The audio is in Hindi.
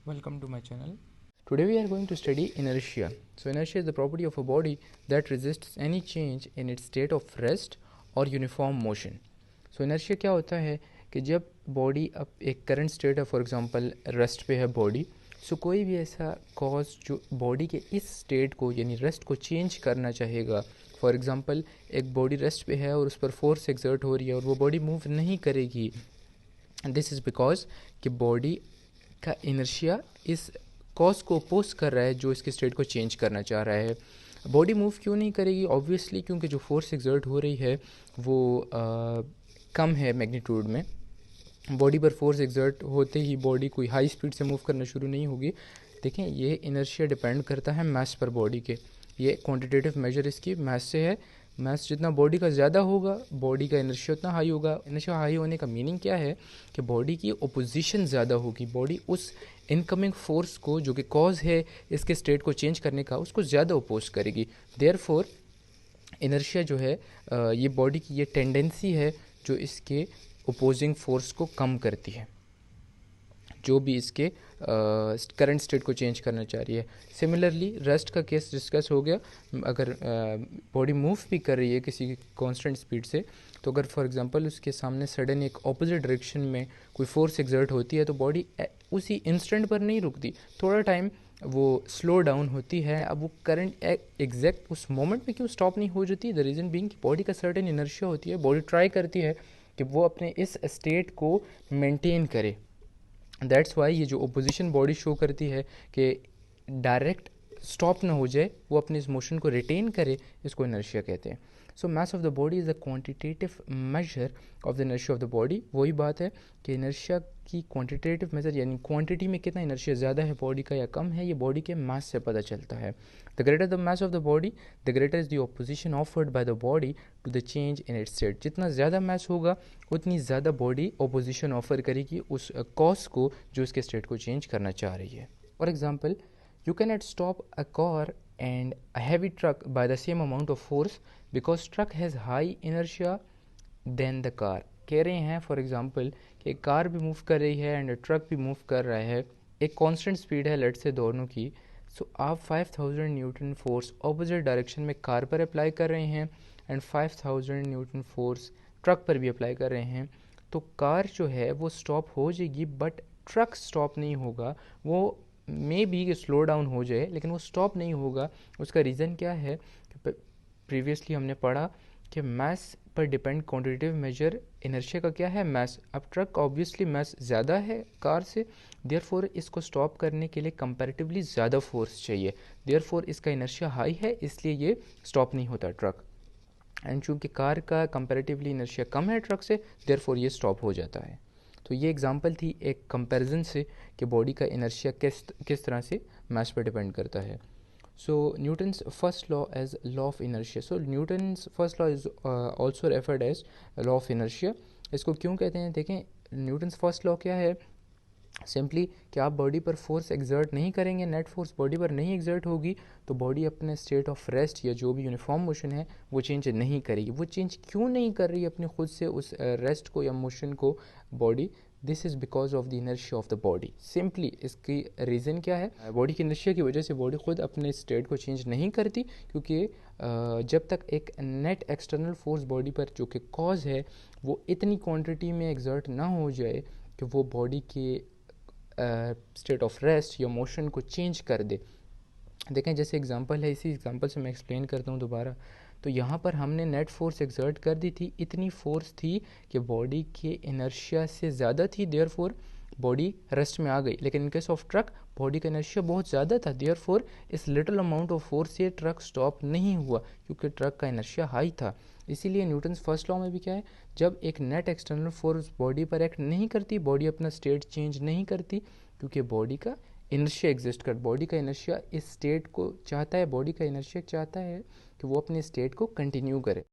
Welcome to my channel. Today we are going to study inertia. So inertia is the property of a body that resists any change in its state of rest or uniform motion. So inertia क्या होता है कि जब बॉडी अब एक करंट स्टेट है, फॉर एग्जांपल रेस्ट पे है बॉडी, सो कोई भी ऐसा कॉज जो बॉडी के इस स्टेट को यानी रेस्ट को चेंज करना चाहेगा, फॉर एग्जांपल एक बॉडी रेस्ट पे है और उस पर फोर्स एक्सर्ट हो रही है और वो बॉडी मूव नहीं करेगी, दिस इज़ बिकॉज कि बॉडी का इनर्शिया इस कॉज को अपोज कर रहा है जो इसके स्टेट को चेंज करना चाह रहा है. बॉडी मूव क्यों नहीं करेगी? ऑब्वियसली क्योंकि जो फोर्स एक्सर्ट हो रही है वो कम है मैग्नीट्यूड में. बॉडी पर फोर्स एक्सर्ट होते ही बॉडी कोई हाई स्पीड से मूव करना शुरू नहीं होगी. देखें, ये इनर्शिया डिपेंड करता है मास पर बॉडी के. ये क्वांटिटेटिव मेजर इसकी मास से है. मास जितना बॉडी का ज़्यादा होगा बॉडी का इनर्शिया उतना हाई होगा. इनर्शिया हाई होने का मीनिंग क्या है कि बॉडी की ओपोजिशन ज़्यादा होगी. बॉडी उस इनकमिंग फोर्स को जो कि कॉज है इसके स्टेट को चेंज करने का, उसको ज़्यादा अपोज करेगी. देयरफॉर इनर्शिया जो है ये बॉडी की ये टेंडेंसी है जो इसके ओपोजिंग फोर्स को कम करती है, जो भी इसके करंट स्टेट को चेंज करना चाह रही है. सिमिलरली रेस्ट का केस डिस्कस हो गया. अगर बॉडी मूव भी कर रही है किसी कांस्टेंट स्पीड से, तो अगर फॉर एग्जांपल उसके सामने सडन एक ऑपोजिट डायरेक्शन में कोई फोर्स एक्सर्ट होती है तो बॉडी उसी इंस्टेंट पर नहीं रुकती, थोड़ा टाइम वो स्लो डाउन होती है. अब वो करंट एग्जैक्ट उस मोमेंट में क्यों स्टॉप नहीं हो जाती? द रीज़न बीइंग कि बॉडी का सर्टेन इनर्शिया होती है. बॉडी ट्राई करती है कि वो अपने इस स्टेट को मेंटेन करे. दैट्स वाई ये जो ओपोजिशन बॉडी शो करती है कि डायरेक्ट स्टॉप ना हो जाए, वो अपने इस मोशन को रिटेन करे, इसको इनर्शिया कहते हैं. So mass of the body is a quantitative measure of the inertia of the body. वही बात है कि इनर्शिया की क्वांटिटेटिव मेजर यानी क्वांटिटी में कितना इनर्शिया ज़्यादा है बॉडी का या कम है, ये बॉडी के मास से पता चलता है. The greater the mass of the body, the greater is the opposition offered by the body to the change in its state. जितना ज़्यादा मास होगा उतनी ज़्यादा बॉडी ऑपोजिशन ऑफर करेगी उस कॉज को जो इसके स्टेट को चेंज करना चाह रही है. For example, you cannot stop a car and a heavy truck by the same amount of force because truck has high inertia than the car. कह रहे हैं फॉर एग्जांपल कि कार भी मूव कर रही है एंड ट्रक भी मूव कर रहा है, एक कांस्टेंट स्पीड है लेट से दोनों की. सो आप 5000 न्यूटन फोर्स ऑपोजिट डायरेक्शन में कार पर अप्लाई कर रहे हैं एंड 5000 न्यूटन फोर्स ट्रक पर भी अप्लाई कर रहे हैं. तो कार जो है वो स्टॉप हो जाएगी बट ट्रक स्टॉप नहीं होगा. वो मे बी कि स्लो डाउन हो जाए लेकिन वो स्टॉप नहीं होगा. उसका रीज़न क्या है कि प्रीवियसली हमने पढ़ा कि मास पर डिपेंड क्वांटिटेटिव मेजर इनर्शिया का क्या है, मास. अब ट्रक ऑब्वियसली मास ज़्यादा है कार से, देयरफॉर इसको स्टॉप करने के लिए कंपैरेटिवली ज़्यादा फोर्स चाहिए. देयरफॉर इसका इनर्शिया हाई है, इसलिए ये स्टॉप नहीं होता ट्रक. एंड चूँकि कार का कंपैरेटिवली इनर्शिया कम है ट्रक से, देयरफॉर ये स्टॉप हो जाता है. तो ये एग्जांपल थी एक कंपैरिजन से कि बॉडी का इनर्शिया किस तरह से मास पर डिपेंड करता है. So Newton's first law as law of inertia. So Newton's first law is also referred as law of inertia. इसको क्यों कहते हैं? देखें, न्यूटन्स फर्स्ट लॉ क्या है? सिंपली कि आप बॉडी पर फोर्स एक्सर्ट नहीं करेंगे, नेट फोर्स बॉडी पर नहीं एक्सर्ट होगी, तो बॉडी अपने स्टेट ऑफ रेस्ट या जो भी यूनिफॉर्म मोशन है वो चेंज नहीं करेगी. वो चेंज क्यों नहीं कर रही अपने खुद से उस रेस्ट को या मोशन को body? This is because of the inertia of the body. Simply इसकी रीज़न क्या है? बॉडी की इनर्शिया की वजह से बॉडी खुद अपने स्टेट को चेंज नहीं करती, क्योंकि जब तक एक नेट एक्सटर्नल फोर्स बॉडी पर जो कि कॉज है वो इतनी क्वांटिटी में एक्सर्ट ना हो जाए कि वो बॉडी के स्टेट ऑफ रेस्ट या मोशन को चेंज कर दे. देखें, जैसे एग्जांपल है, इसी एग्जांपल से मैं एक्सप्लेन करता हूँ दोबारा. तो यहाँ पर हमने नेट फोर्स एक्सर्ट कर दी थी, इतनी फोर्स थी कि बॉडी के इनर्शिया से ज़्यादा थी, देयरफॉर बॉडी रेस्ट में आ गई. लेकिन in case of truck body का इनर्शिया बहुत ज़्यादा था, देयरफॉर इस लिटिल अमाउंट ऑफ फोर्स से ट्रक स्टॉप नहीं हुआ क्योंकि ट्रक का इनर्शिया हाई था. इसीलिए न्यूटन्स फर्स्ट लॉ में भी क्या है, जब एक नेट एक्सटर्नल फोर्स बॉडी पर एक्ट नहीं करती, बॉडी अपना स्टेट चेंज नहीं करती, क्योंकि बॉडी का इनर्शिया एग्जिस्ट कर, बॉडी का इनर्शिया इस स्टेट को चाहता है, बॉडी का इनर्शिया चाहता है कि वो अपने स्टेट को कंटिन्यू करे.